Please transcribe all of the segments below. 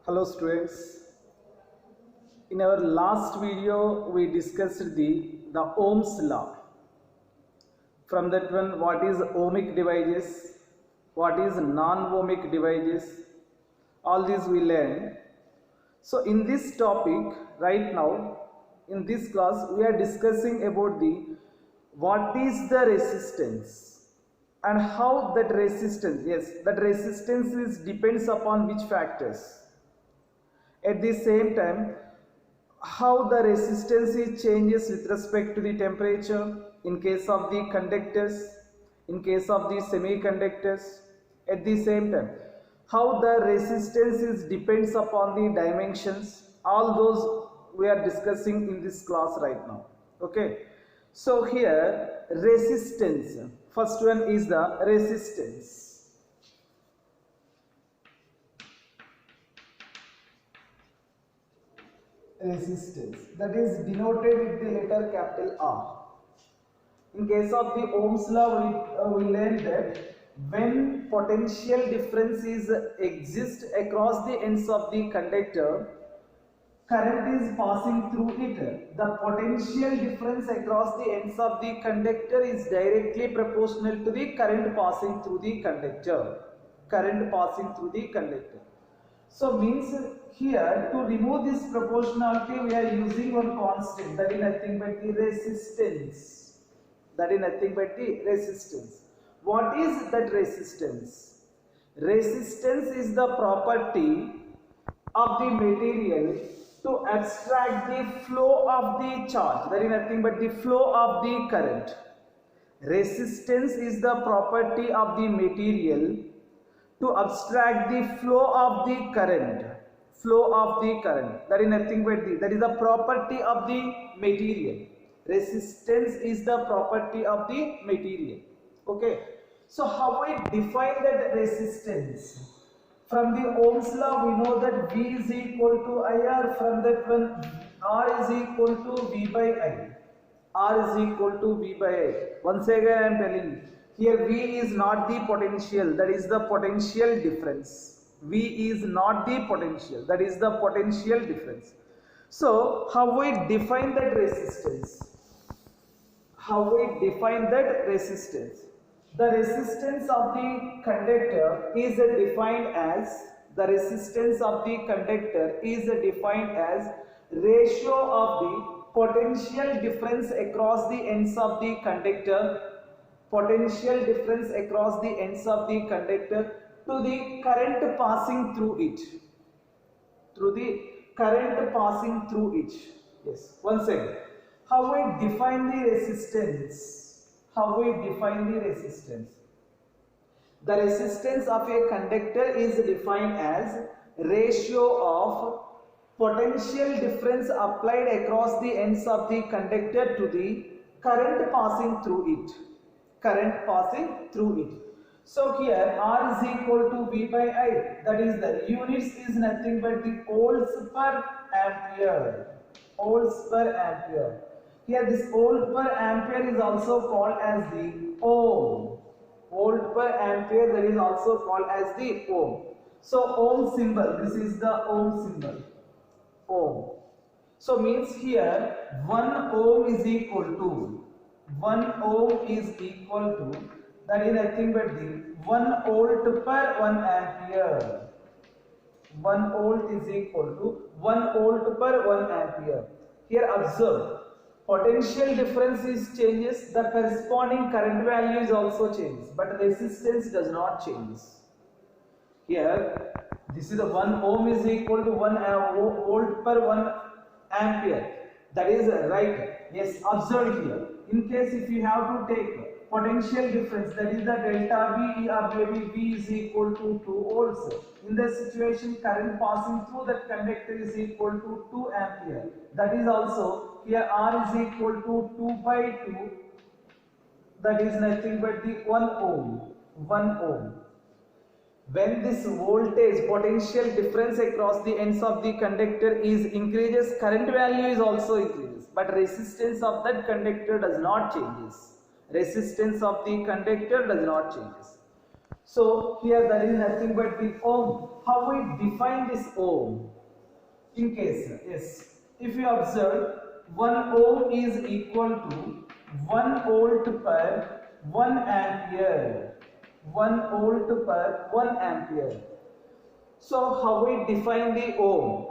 Hello students, in our last video we discussed the Ohm's law. From that one, what is ohmic devices, what is non-ohmic devices, all these we learned. So in this topic right now, in this class we are discussing about the what is the resistance and how that resistance, that resistance is depends upon which factors. At the same time, how the resistance changes with respect to the temperature in case of the conductors, in case of the semiconductors. At the same time, how the resistance depends upon the dimensions. All those we are discussing in this class right now. Okay. So here resistance. First one is the resistance. Resistance, that is denoted with the letter capital R. In case of the Ohm's law, we learned that when potential differences exist across the ends of the conductor, current is passing through it. The potential difference across the ends of the conductor is directly proportional to the current passing through the conductor. Current passing through the conductor. So means here to remove this proportionality we are using one constant, that is nothing but the resistance. That is nothing but the resistance. What is that resistance? Resistance is the property of the material to abstract the flow of the charge. That is nothing but the flow of the current. Resistance is the property of the material to abstract the flow of the current. Flow of the current. That is nothing but that is the property of the material. Resistance is the property of the material. Okay. So how we define that resistance? From the Ohm's law we know that V is equal to IR. From that one R is equal to V by I. R is equal to V by I. Once again I am telling you. Here V is not the potential, that is the potential difference. V is not the potential, that is the potential difference. So how we define that resistance? How we define that resistance? The resistance of the conductor is defined as, the resistance of the conductor is defined as ratio of the potential difference across the ends of the conductor, potential difference across the ends of the conductor to the current passing through it. Through the current passing through it. Yes. Once again, how we define the resistance? How we define the resistance? The resistance of a conductor is defined as ratio of potential difference applied across the ends of the conductor to the current passing through it. Current passing through it. So here R is equal to V by I, that is the units is nothing but the volts per ampere. Volts per ampere. Here this volt per ampere is also called as the ohm. Volt per ampere, that is also called as the ohm. So ohm symbol, this is the ohm symbol. Ohm. So means here 1 ohm is equal to 1 ohm is equal to, that is nothing but the 1 volt per 1 ampere. 1 volt is equal to 1 volt per 1 ampere. Here observe, potential difference is changes, the corresponding current value is also changes, but resistance does not change. Here this is the 1 ohm is equal to 1 volt per 1 ampere. That is right. Yes, observe here. In case if you have to take potential difference, that is the delta V, or maybe V is equal to 2 volts. In this situation, current passing through that conductor is equal to 2 ampere. That is also here R is equal to 2 by 2. That is nothing but the 1 ohm. 1 ohm. When this voltage potential difference across the ends of the conductor is increases, current value is also increases, but resistance of that conductor does not changes. Resistance of the conductor does not changes. So here there is nothing but the ohm. How we define this ohm? In case, yes, if you observe, 1 ohm is equal to 1 volt per 1 ampere. 1 volt per 1 ampere. So how we define the ohm?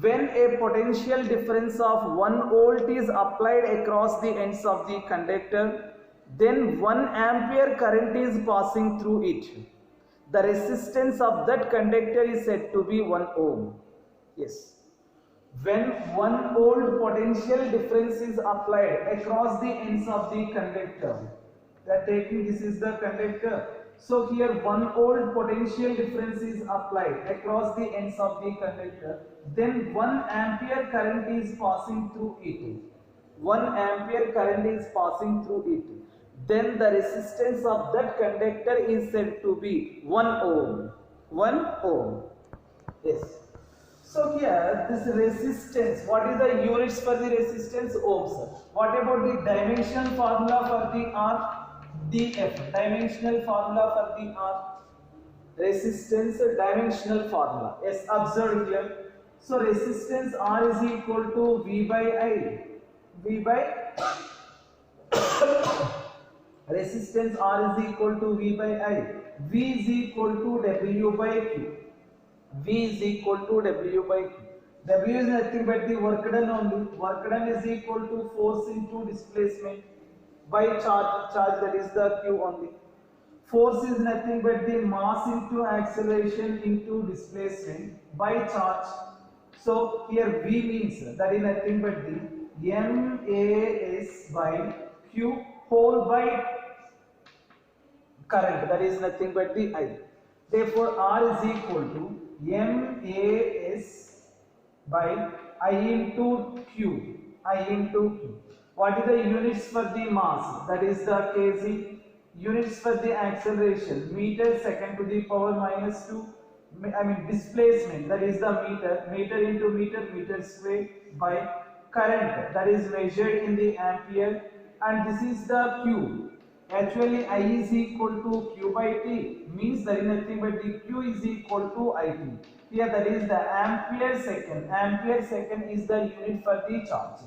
When a potential difference of 1 volt is applied across the ends of the conductor, then 1 ampere current is passing through it. The resistance of that conductor is said to be 1 ohm. Yes. When 1 volt potential difference is applied across the ends of the conductor, we are taking this is the conductor. So here 1 volt potential difference is applied across the ends of the conductor, then 1 ampere current is passing through it. 1 ampere current is passing through it. Then the resistance of that conductor is said to be 1 ohm. 1 ohm. Yes. So here this resistance, what is the units for the resistance? Ohms. What about the dimensional formula for the R? dF. Dimensional formula for the R. Resistance dimensional formula. Yes, observe here. So resistance R is equal to V by I. V by resistance R is equal to V by I. V is equal to W by Q. V is equal to W by Q. W is nothing but the work done only. Work done is equal to force into displacement by charge. Charge, that is the Q only. Force is nothing but the mass into acceleration into displacement by charge. So here V means that is nothing but the MAS by Q whole by current, that is nothing but the I. Therefore R is equal to MAS by I into Q. I into Q. What is the units for the mass? That is the kg. Units for the acceleration, meter second to the power minus 2. I mean displacement, that is the meter. Meter into meter, meter square by current, that is measured in the ampere. And this is the Q. Actually I is equal to Q by T, means there is nothing but the Q is equal to IT. Here that is the ampere second. Ampere second is the unit for the charge.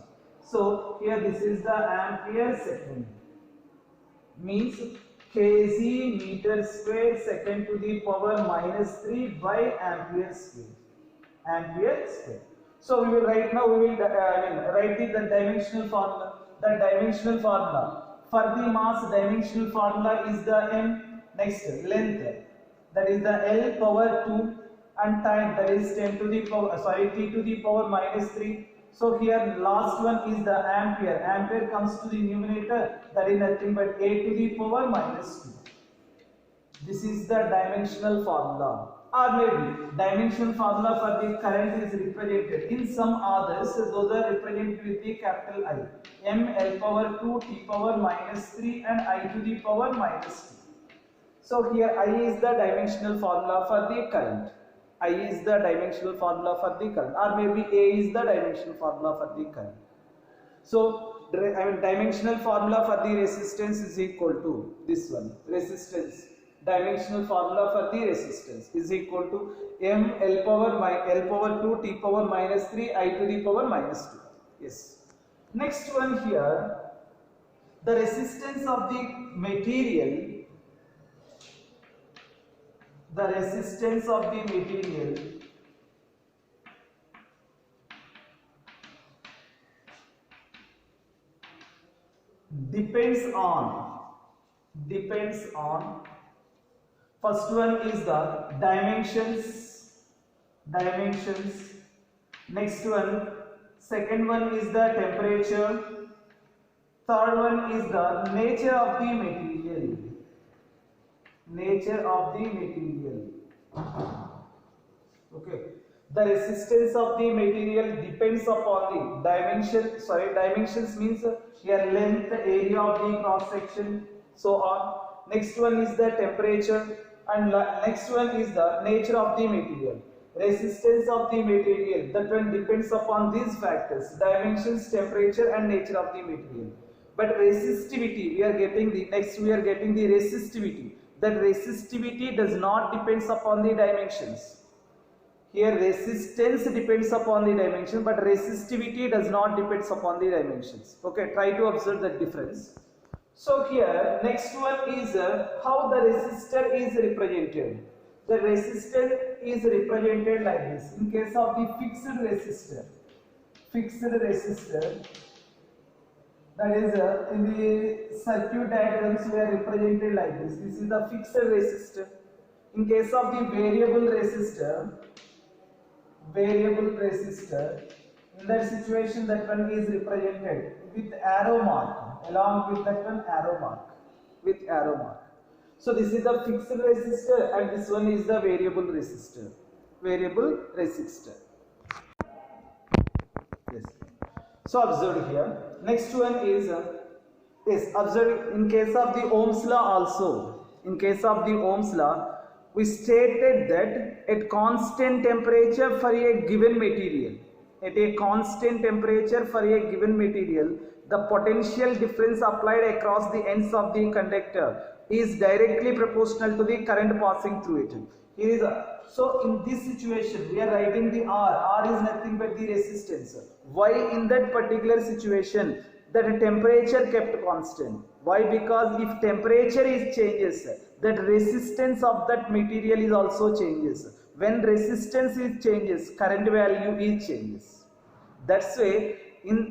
So here this is the ampere second, means kg meter square second to the power minus 3 by ampere square. Ampere square. So we will right now we will write the dimensional formula. The dimensional formula for the mass, dimensional formula is the m. Next, length, that is the L power 2, and time, that is 10 to the power t to the power minus 3. So here last one is the ampere. Ampere comes to the numerator, that is nothing but a to the power minus 2. This is the dimensional formula. Or maybe dimensional formula for the current is represented in some others, those are represented with the capital I. M L power 2 t power minus 3 and I to the power minus 2. So here I is the dimensional formula for the current. I is the dimensional formula for the current, or maybe A is the dimensional formula for the current. So dimensional formula for the resistance is equal to this one. Resistance, dimensional formula for the resistance is equal to M L power 2 t power minus 3 I to the power minus 2. Yes. Next one here, the resistance of the material. The resistance of the material depends on first one is the dimensions. Next one, second one is the temperature, third one is the nature of the material. Okay, the resistance of the material depends upon the dimensions means here length, area of the cross section, so on. Next one is the temperature, and next one is the nature of the material. Resistance of the material, that one depends upon these factors: dimensions, temperature and nature of the material. But resistivity, we are getting the resistivity. that resistivity does not depends upon the dimensions. Here resistance depends upon the dimension, but resistivity does not depends upon the dimensions. Okay, try to observe the difference. So here next one is how the resistor is represented. The resistor is represented like this. In case of the fixed resistor, that is in the circuit diagrams we are represented like this. This is the fixed resistor. In case of the variable resistor, in that situation that one is represented with arrow mark, along with that one arrow mark. So this is the fixed resistor and this one is the variable resistor. Yes. So observe here. Next one is observe in case of the Ohm's law also. In case of the Ohm's law, we stated that at constant temperature for a given material, the potential difference applied across the ends of the conductor is directly proportional to the current passing through it. Here is so in this situation we are writing the R is nothing but the resistance. Why in that particular situation that temperature kept constant? Why? Because if temperature is changes, that resistance of that material is also changes. When resistance is changes, current value is changes. That's why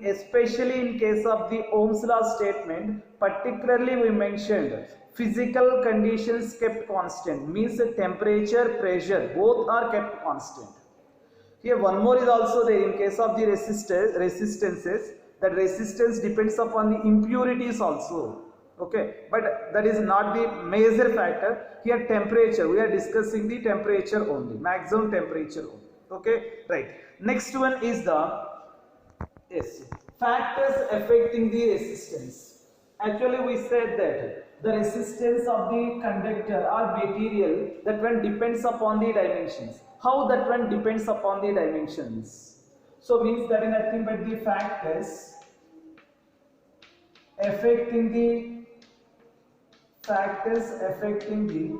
especially in case of the Ohm's law statement, particularly we mentioned physical conditions kept constant, means temperature, pressure both are kept constant. Here one more is also there. In case of the resistances, that resistance depends upon the impurities also. Okay, but that is not the major factor. Here temperature, we are discussing the temperature only, maximum temperature only. Okay, right. Next one is the factors affecting the resistance. Actually we said that the resistance of the conductor or material, that one depends upon the dimensions. How that one depends upon the dimensions? So means that is nothing but the factors affecting the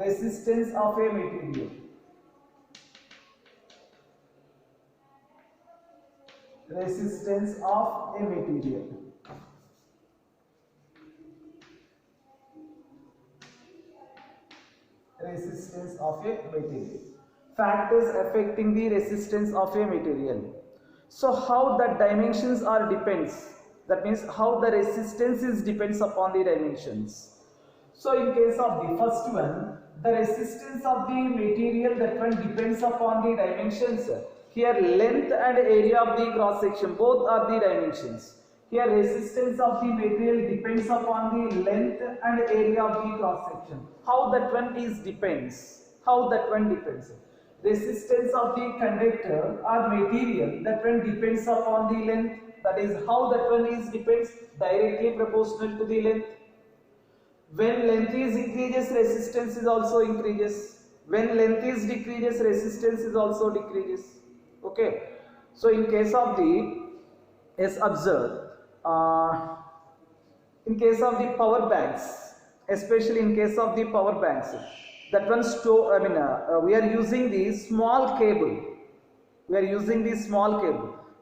resistance of a material. Resistance of a material. Factors affecting the resistance of a material. So how the dimensions are depends. That means how the resistance is depends upon the dimensions. So in case of the first one, the resistance of the material, that one depends upon the dimensions. Here length and area of the cross section both are the dimensions. Here resistance of the material depends upon the length and area of the cross section. How that one is depends. Resistance of the conductor or material, that one depends upon the length. That is how that one is depends, directly proportional to the length. When length is increases, resistance is also increases. When length is decreases, resistance is also decreases. Okay. So in case of the observe, in case of the power banks, especially in case of the power banks, that one we are using the small cable.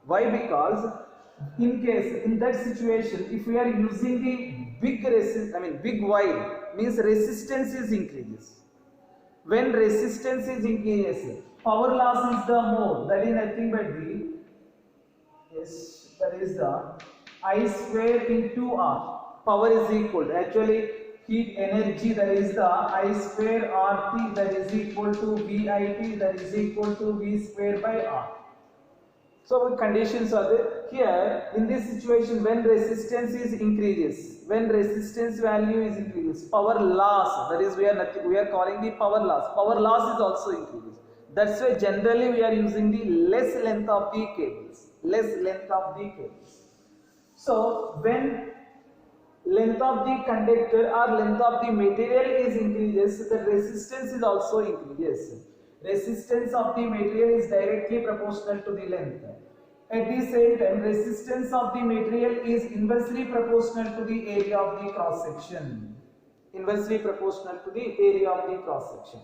Why? Because in that situation, if we are using the big wire, means resistance is increases. When resistance is increases, power loss is the more. That is nothing but the I square into R. Power is equal. Actually, heat energy, that is the I square RT, that is equal to VIT, that is equal to V square by R. So conditions are there. Here in this situation, when resistance is increases, when resistance value is increases, power loss, that is we are calling the power loss. Power loss is also increases. That's why generally we are using the less length of the cables. So when length of the conductor or length of the material is increases, the resistance is also increases. Resistance of the material is directly proportional to the length. At the same time, resistance of the material is inversely proportional to the area of the cross section. inversely proportional to the area of the cross section.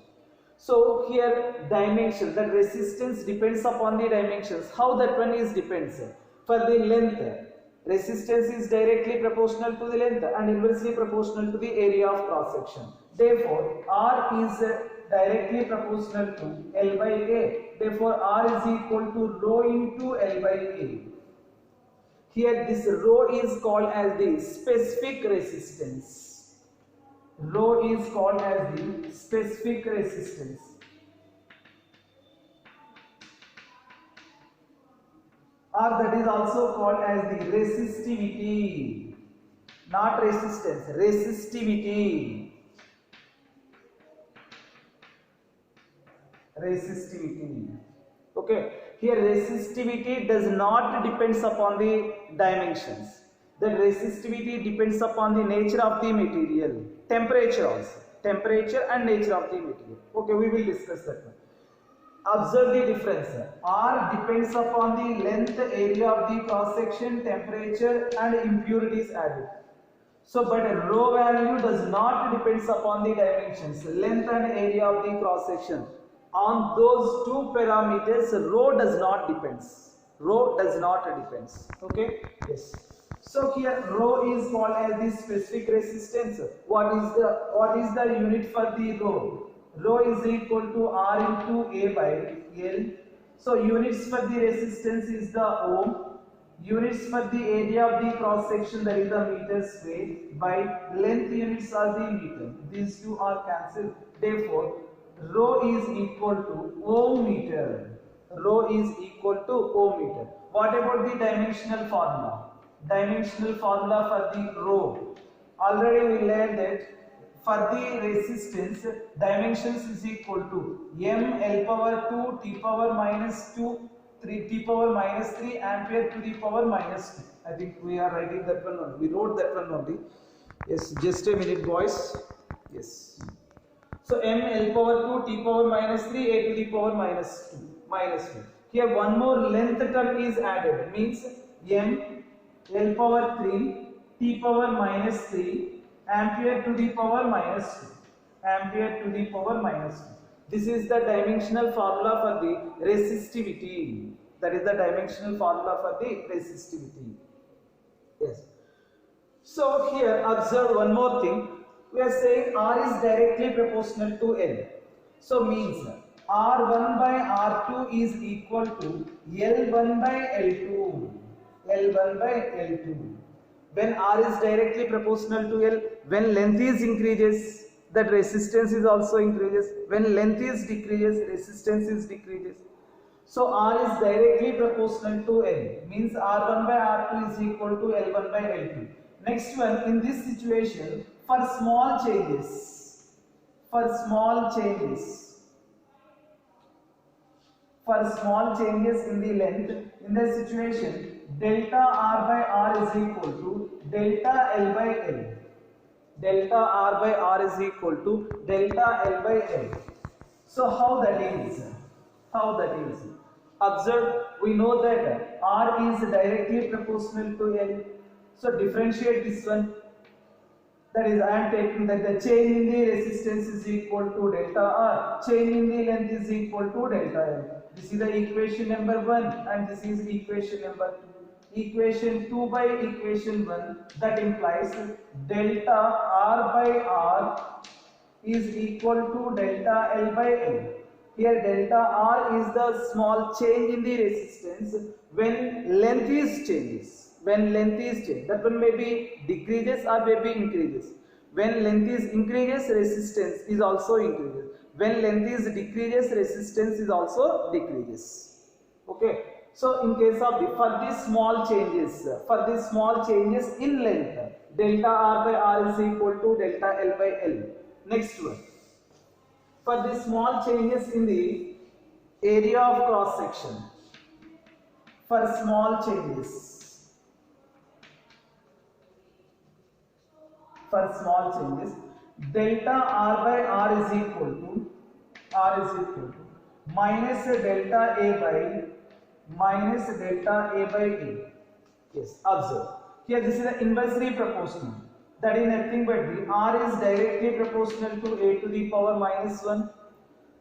So here dimension, that resistance depends upon the dimensions. How that one is depends? For the length, resistance is directly proportional to the length and inversely proportional to the area of cross section. Therefore, R is directly proportional to L by A. Therefore, R is equal to rho into L by A. Here this rho is called as the specific resistance. Rho is called as the specific resistance. Or that is also called as the resistivity. Not resistance, resistivity. Resistivity. Okay. Here resistivity does not depends upon the dimensions. The resistivity depends upon the nature of the material, temperature also, temperature and nature of the material. Okay, we will discuss that one. Observe the difference. R depends upon the length, area of the cross section, temperature and impurities added. So, but rho value does not depends upon the dimensions, length and area of the cross section. On those two parameters, rho does not depends. Rho does not depends. Okay? Yes. So here rho is called as the specific resistance. What is the unit for the rho? Rho is equal to R into A by L. So units for the resistance is the ohm. Units for the area of the cross section, that is the meter square, by length units are the meter. These two are cancelled. Therefore, rho is equal to ohm meter. Rho is equal to ohm meter. What about the dimensional formula? Dimensional formula for the rho. Already we learned that for the resistance, dimensions is equal to m L power 2 T power minus 2 3 T power minus 3 ampere to the power minus 2. I think we are writing that one only. We wrote that one only. Yes, just a minute boys. Yes. So m L power 2 T power minus 3 A to the power minus 2. Here one more length term is added, means m L power 3 T power minus 3 ampere to the power minus 2. Ampere to the power minus 2. This is the dimensional formula for the resistivity. That is the dimensional formula for the resistivity. Yes. So here observe one more thing. We are saying R is directly proportional to L. So means R1 by R2 is equal to L1 by L2. L1 by L2. When R is directly proportional to L, when length is increases, that resistance is also increases. When length is decreases, resistance is decreases. So R is directly proportional to L, means R1 by R2 is equal to L1 by L2. Next one, in this situation, for small changes, in the length, in the situation, delta R by R is equal to delta L by L. Delta R by R is equal to delta L by L. So how that is? Observe, we know that R is directly proportional to L. So differentiate this one. That is, I am taking that the change in the resistance is equal to delta R, change in the length is equal to delta L. This is the equation number 1 and this is equation number 2. Equation 2 by equation 1, that implies delta R by R is equal to delta L by L. Here delta R is the small change in the resistance when length is changes. When length is changed, that one may be decreases or may be increases. When length is increases, resistance is also increases. When length is decreases, resistance is also decreases. Okay. So in case of for these small changes in length, delta R by R is equal to delta L by L. Next one. For the small changes in the area of cross section, for small changes, delta R by R is equal to minus delta A by A. Yes, observe. Here this is the inversely proportional. that is nothing but b. R is directly proportional to a to the power minus 1.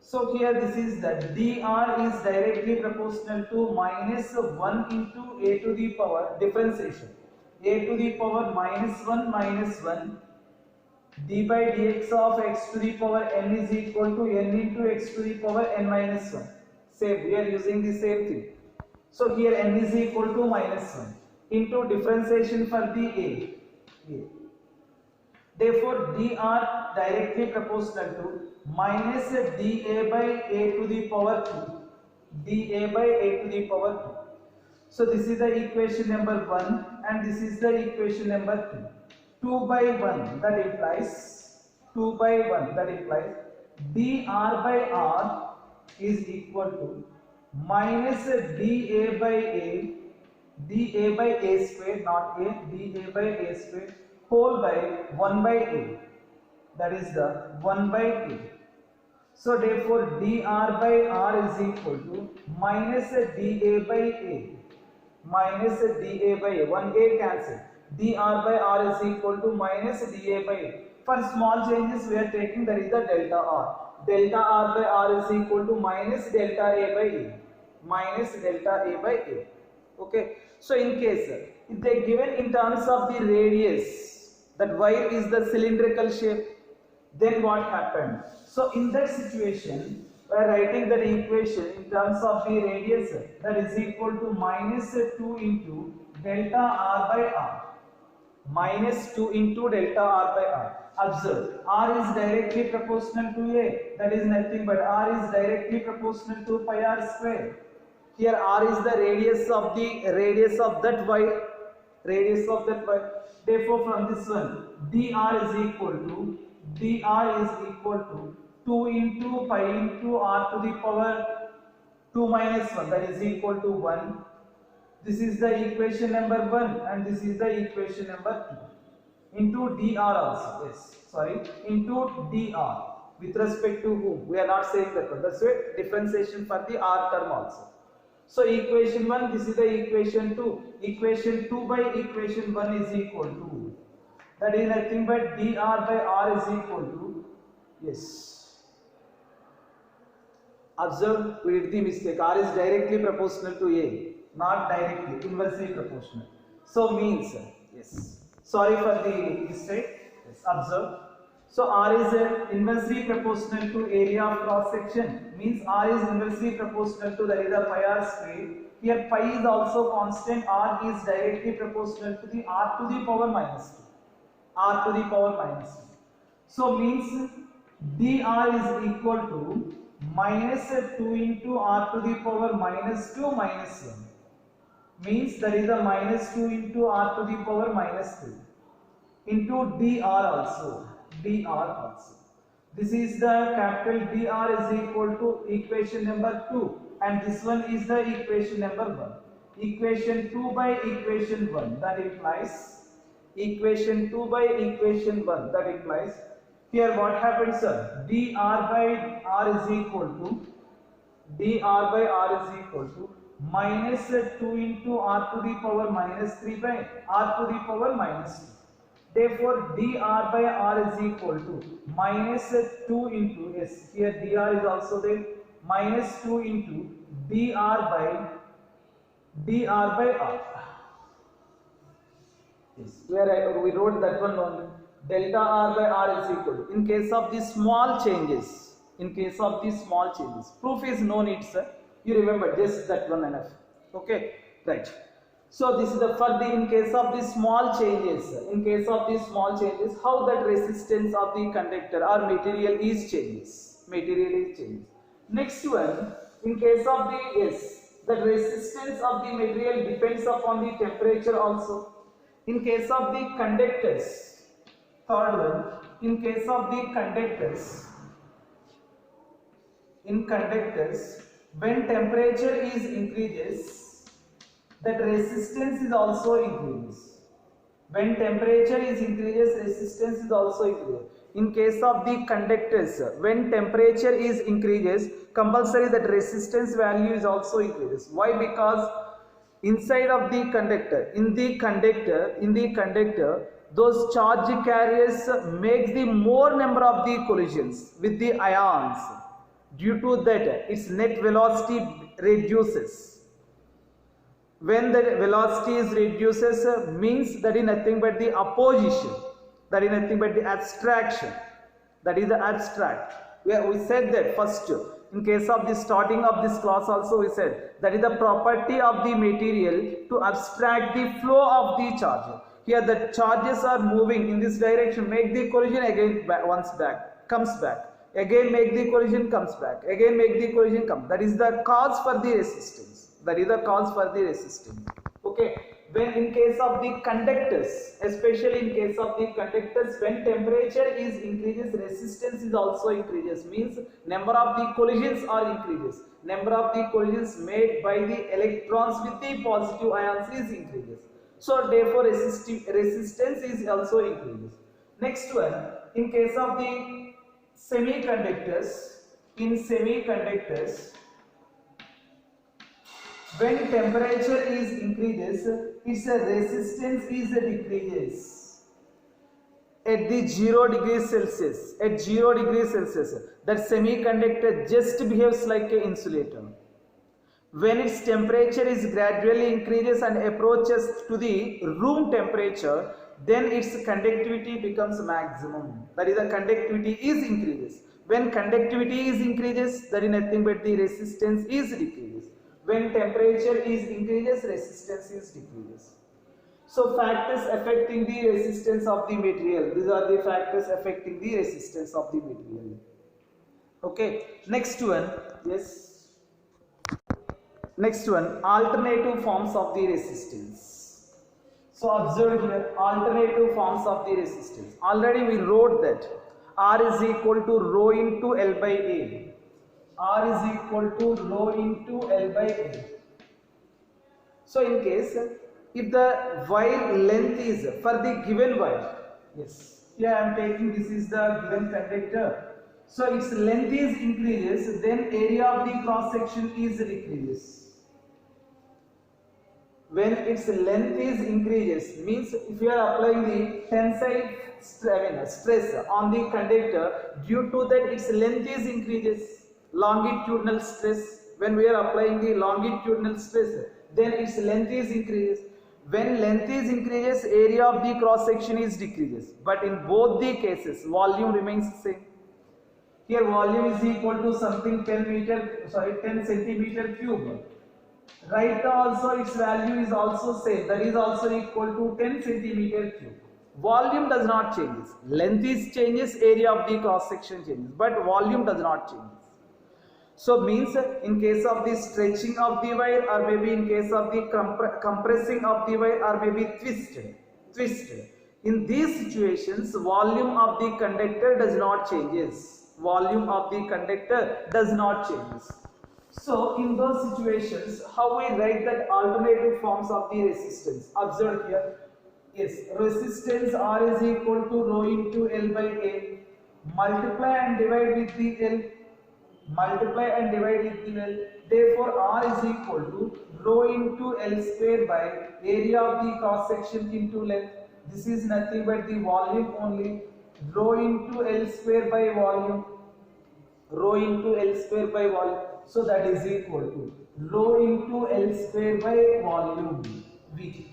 So here this is that dr is directly proportional to minus 1 into a to the power differentiation. A to the power minus 1 minus 1 d by dx of x to the power n is equal to n into x to the power n minus 1. Same, we are using the same thing. So here n is equal to minus 1 into differentiation for the a. Therefore dr directly proportional to minus dA by a to the power 2. dA by a to the power 2. So this is the equation number 1 and this is the equation number 2. 2 by 1 that implies 2 by 1 that implies dr by r is equal to minus dA by a square, not a, dA by a square whole by 1 by a, that is the 1 by a. So therefore dr by r is equal to minus dA by a minus dA by a, 1a cancel, dr by r is equal to minus dA by a. For small changes we are taking, that is the delta r. Delta r by r is equal to minus delta a by a, minus delta a by a. Okay, so in case if they given in terms of the radius, that wire is the cylindrical shape, then what happened? So in that situation we are writing that equation in terms of the radius, that is equal to minus 2 into delta r by r, minus 2 into delta r by r. Observe, r is directly proportional to a, that is nothing but r is directly proportional to pi r square. Here r is the radius of that wire, Therefore from this one dr is equal to 2 into pi into r to the power 2 minus 1, that is equal to 1. This is the equation number 1 and this is the equation number 2 into dr also, into dr with respect to whom? We are not saying that one, that's why differentiation for the r term also. So equation 1, this is the equation 2. Equation 2 by equation 1 is equal to, that is nothing but dr by r is equal to, yes. Observe, we did the mistake. R is directly proportional to a, not directly, inversely proportional. So means, yes. Sorry for the mistake. Yes, observe. So R is inversely proportional to area of cross section, means R is inversely proportional to, that is the pi r square. Here pi is also constant, R is directly proportional to the r to the power minus 2. R to the power minus 2. So means dr is equal to minus 2 into r to the power minus 2 minus 1. Means that is the minus 2 into r to the power minus 3 into dr also. This is the capital dr is equal to equation number 2 and this one is the equation number 1. Equation 2 by equation 1, that implies equation 2 by equation 1, that implies here what happens, sir? dr by r is equal to minus 2 into r to the power minus 3 by r to the power minus 2. Therefore dr by r is equal to minus 2 into, yes, here dr is also there, minus 2 into dr by r. Yes, where we wrote that one only. Delta r by r is equal to, in case of the small changes, proof is no need, sir. You remember just that one enough. Okay, right. So this is the for the in case of the small changes, how that resistance of the conductor or material is changes. Next one, in case of the, yes, the resistance of the material depends upon the temperature also. In case of the conductors, third one, in case of the conductors, when temperature is increases, that resistance is also increases. When temperature is increases, resistance is also increases. In case of the conductors, when temperature is increases, compulsory that resistance value is also increases. Why? Because inside of the conductor, in the conductor, those charge carriers makes the more number of the collisions with the ions. Due to that, its net velocity reduces. When the velocity is reduces, means that is nothing but the opposition, that is nothing but the abstraction, that is the abstract. We said that first in case of the starting of this class also we said that is the property of the material to abstract the flow of the charge. Here the charges are moving in this direction, make the collision, again once back, comes back, again make the collision, comes back, again make the collision, come. That is the cause for the resistance. That is the cause for the resistance. Okay. When in case of the conductors, especially in case of the conductors, when temperature is increases, resistance is also increases. Means number of the collisions are increases. Number of the collisions made by the electrons with the positive ions is increases. So therefore resistance is also increases. Next one, in case of the semiconductors, in semiconductors, when temperature is increases, its resistance is decreases. At the 0 degrees Celsius, at 0 degrees Celsius, that semiconductor just behaves like an insulator. When its temperature is gradually increases and approaches to the room temperature, then its conductivity becomes maximum. That is, the conductivity is increases. When conductivity is increases, that is nothing but the resistance is decreases. When temperature is increases, resistance is decreases. So factors affecting the resistance of the material. These are the factors affecting the resistance of the material. Okay. Next one. Yes. Next one. Alternative forms of the resistance. So observe here. Alternative forms of the resistance. Already we wrote that R is equal to rho into L by A. R is equal to rho into L by A. So in case if the wire length is for the given wire, yes, here I am taking this is the given conductor. So its length is increases, then area of the cross section is decreases. When its length is increases, means if you are applying the tensile stress on the conductor, due to that its length is increases. Longitudinal stress, when we are applying the longitudinal stress, then its length is increases. When length is increases, area of the cross section is decreases. But in both the cases, volume remains the same. Here volume is equal to something 10 centimeter cube. Right now also its value is also same, that is also equal to 10 centimeter cube. Volume does not change. Length is changes, area of the cross section changes, but volume does not change. So means in case of the stretching of the wire, or maybe in case of the compressing of the wire, or maybe twisted. In these situations, volume of the conductor does not changes. Volume of the conductor does not changes. So in those situations, how we write that alternative forms of the resistance? Observe here. Yes, resistance R is equal to rho into L by A. Multiply and divide with the L. Multiply and divide with the L. Therefore, R is equal to rho into L square by area of the cross section into length. This is nothing but the volume only. Rho into L square by volume. Rho into L square by volume. So that is equal to rho into L square by volume V.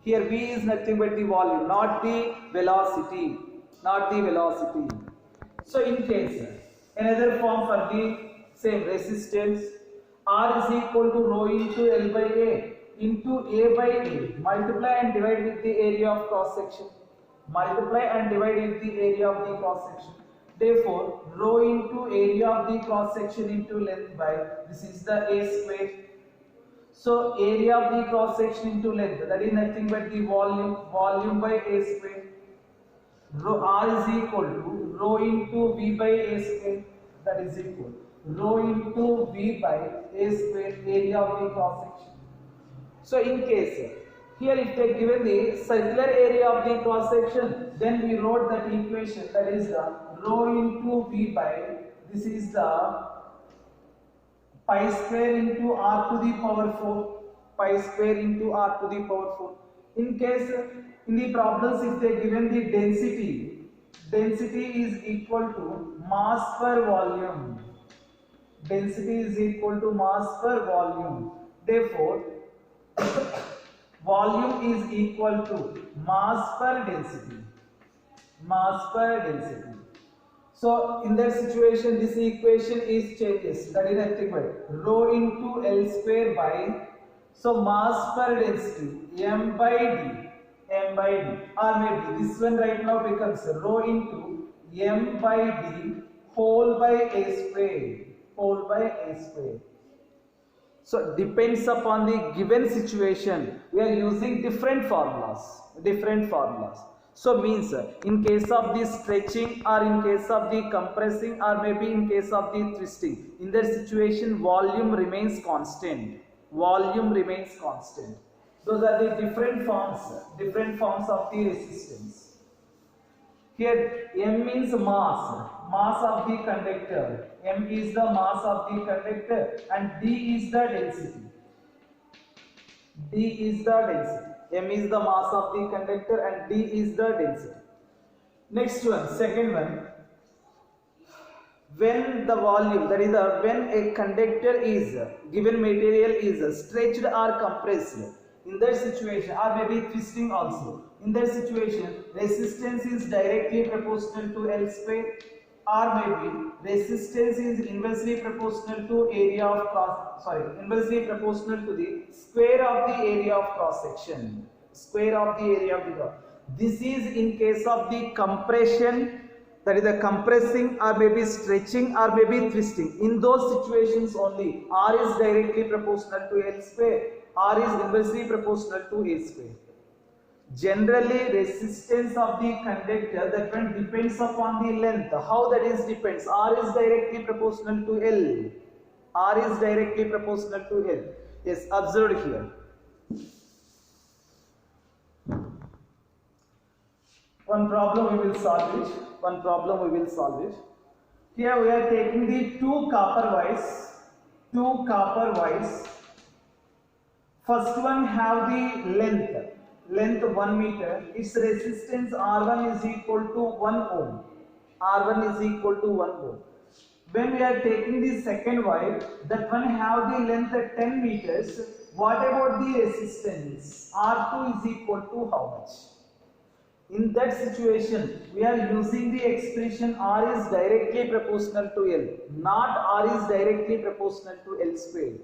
Here V is nothing but the volume, not the velocity. Not the velocity. So in case another form for the same resistance, R is equal to rho into L by A into A by A. Multiply and divide with the area of cross section. Multiply and divide with the area of the cross section. Therefore, rho into area of the cross section into length by, this is the A square. So area of the cross section into length, that is nothing but the volume by A square. Rho R is equal to rho into V by A square, that is equal rho into V by A square, area of the cross section. So in case here if they given the circular area of the cross section, then we wrote that equation, that is the rho into V by, this is the pi square into R to the power 4, pi square into R to the power 4. In case in the problems, if they given the density is equal to mass per volume. Density is equal to mass per volume. Therefore, volume is equal to mass per density. Mass per density. So in that situation, this equation is changes. That is nothing but rho into L square by, so mass per density m by d, or maybe this one right now becomes rho into m by d whole by a square. So depends upon the given situation, we are using different formulas. So means in case of the stretching, or in case of the compressing, or maybe in case of the twisting, in that situation volume remains constant. Those are the different forms of the resistance. Here m means mass of the conductor. M is the mass of the conductor and d is the density. M is the mass of the conductor and d is the density. Next one, second one. When the volume, that is when a conductor is given material is stretched or compressed, in that situation, or maybe twisting also, in that situation resistance is directly proportional to L square, or maybe resistance is inversely proportional to inversely proportional to the square of the area of cross section. This is in case of the compression, that is the compressing, or maybe stretching, or maybe twisting. In those situations only R is directly proportional to L square, R is inversely proportional to A square. Generally resistance of the conductor, that one depends upon the length. How that is depends? R is directly proportional to L. Yes, observed here. One problem we will solve it. Here we are taking the two copper wires. First one have the length 1 meter. Its resistance R1 is equal to 1 ohm. When we are taking the second wire, that one have the length at 10 meters. What about the resistance? R2 is equal to how much? In that situation, we are using the expression R is directly proportional to L, not R is directly proportional to L square.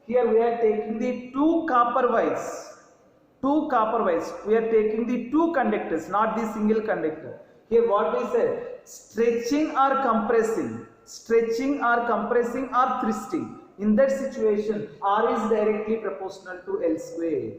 Here we are taking the two copper wires. We are taking the two conductors, not the single conductor. Here what we said, stretching or compressing or twisting. In that situation, R is directly proportional to L square.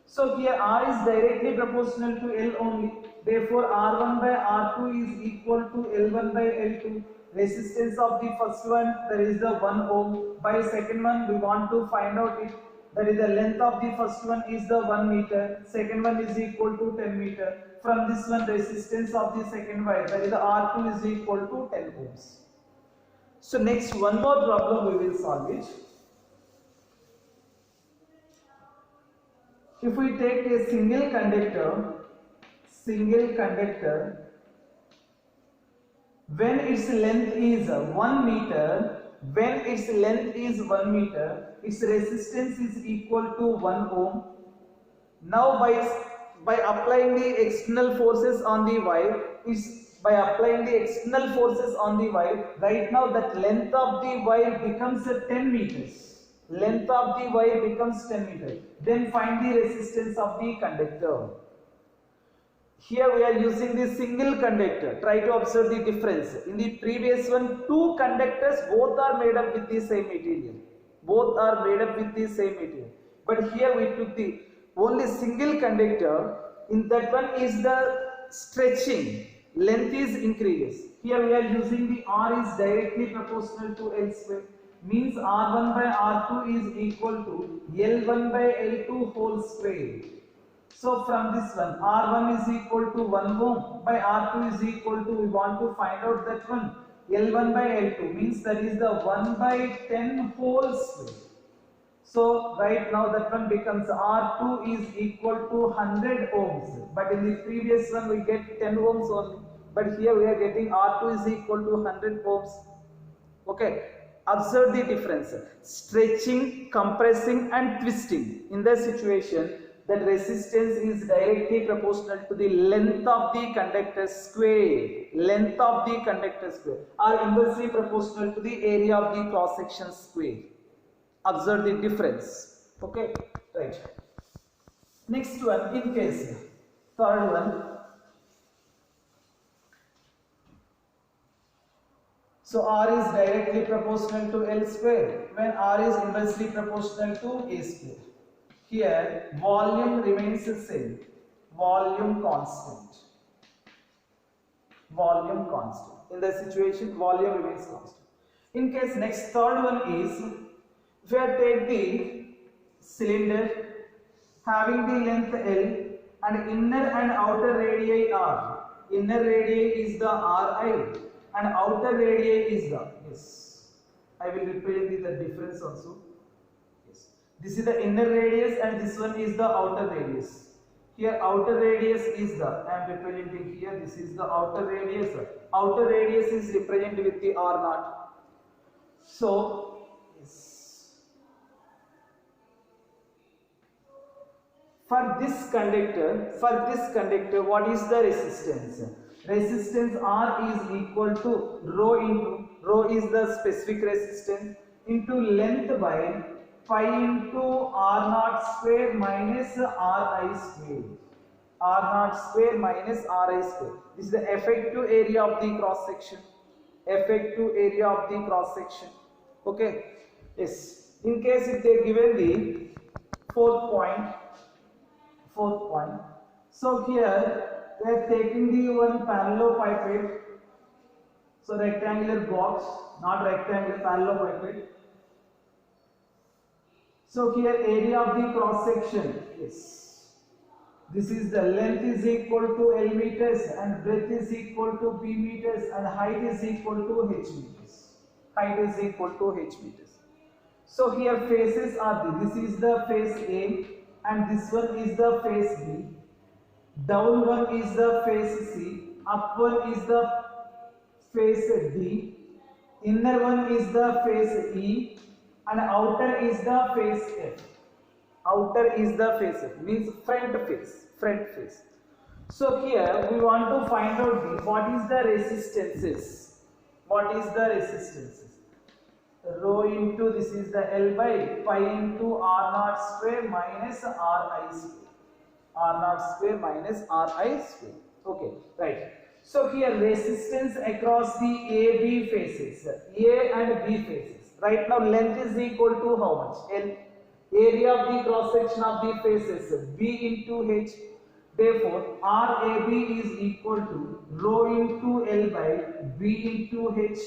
So here R is directly proportional to L only. Therefore R1 by R2 is equal to L1 by L2. Resistance of the first one, that is the 1 ohm. By second one, we want to find out it. That is the length of the first one is the 1 meter. Second one is equal to 10 meter. From this one, resistance of the second wire, that is the R2 is equal to 10 ohms. So next one more problem we will solve it. If we take a single conductor, when its length is 1 meter, its resistance is equal to 1 ohm. Now by applying the external forces on the wire, right now that length of the wire becomes 10 meters. Then find the resistance of the conductor. Here we are using the single conductor. Try to observe the difference. In the previous one, two conductors, both are made up with the same material. But here we took the only single conductor. In that one is the stretching. Length is increases. Here we are using the R is directly proportional to L square. Means R1 by R2 is equal to L1 by L2 whole square. So from this one, R1 is equal to 1 ohm by R2 is equal to, we want to find out that one, L1 by L2 means that is the 1 by 10 whole square. So right now that one becomes R2 is equal to 100 ohms, but in the previous one we get 10 ohms only, but here we are getting R2 is equal to 100 ohms. Okay, observe the difference. Stretching, compressing and twisting. In the situation, that resistance is directly proportional to the length of the conductor square. Length of the conductor square are inversely proportional to the area of the cross section square. Observe the difference. Okay, right. Next one, in case, third one. So R is directly proportional to L square when R is inversely proportional to A square. Here volume remains the same, volume constant. Volume constant. In the situation, volume remains constant. In case next third one is, if I take the cylinder having the length L and inner and outer radii R. Inner radii is the Ri and outer radii is the, yes, I will represent the difference also. Yes, this is the inner radius and this one is the outer radius. Here outer radius is the, I am representing here, this is the outer radius. Outer radius is represented with the R naught. So, yes. For this conductor, what is the resistance? Resistance R is equal to rho is the specific resistance into length by pi into R naught square minus Ri square. R naught square minus Ri square. This is the effective area of the cross section. Effective area of the cross section. Okay. Yes. In case if they given the fourth point. So here we are taking the one parallelepiped. So rectangular box, not rectangular, parallelepiped. So here area of the cross section is, this is the length is equal to L meters and breadth is equal to B meters and height is equal to H meters. Height is equal to H meters. So here faces are this is the face A and this one is the face B. Down one is the face C, up one is the face D, inner one is the face E and outer is the face F. Outer is the face F, means front face. So here we want to find out what is the resistances. What is the resistances? Rho into this is the L by pi into R naught square minus Ri square. R naught square minus Ri square. Okay, right. So here resistance across the AB faces, A and B faces. Right now length is equal to how much? L. Area of the cross section of the faces, B into H. Therefore, RAB is equal to rho into L by B into H.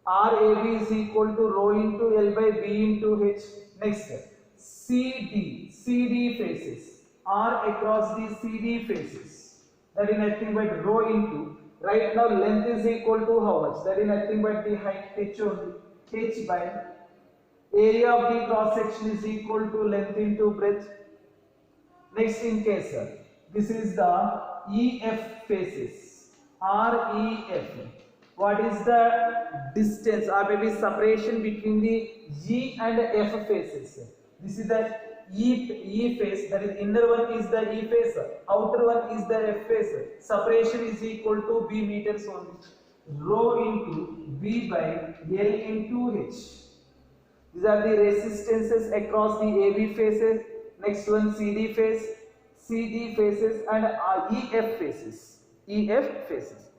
RAB is equal to rho into L by B into H. Next step. CD faces, R across the CD faces, that is nothing but rho into, right now length is equal to how much? That is nothing but the height H only, H by area of the cross section is equal to length into breadth. Next in case, this is the EF faces, REF. What is the distance or maybe separation between the G and F faces? This is the E face, that is inner one is the E face, outer one is the F face. Separation is equal to B meters only. Rho into B by L into H. These are the resistances across the AB faces. Next one CD faces and EF faces. EF faces.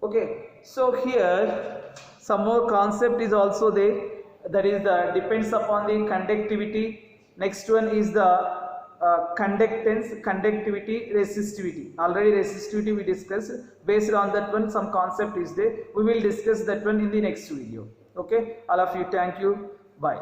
Okay. So here some more concept is also there. That is the depends upon the conductivity. Next one is the conductance, conductivity, resistivity. Already resistivity we discussed. Based on that one some concept is there. We will discuss that one in the next video. Okay. All of you, thank you. Bye.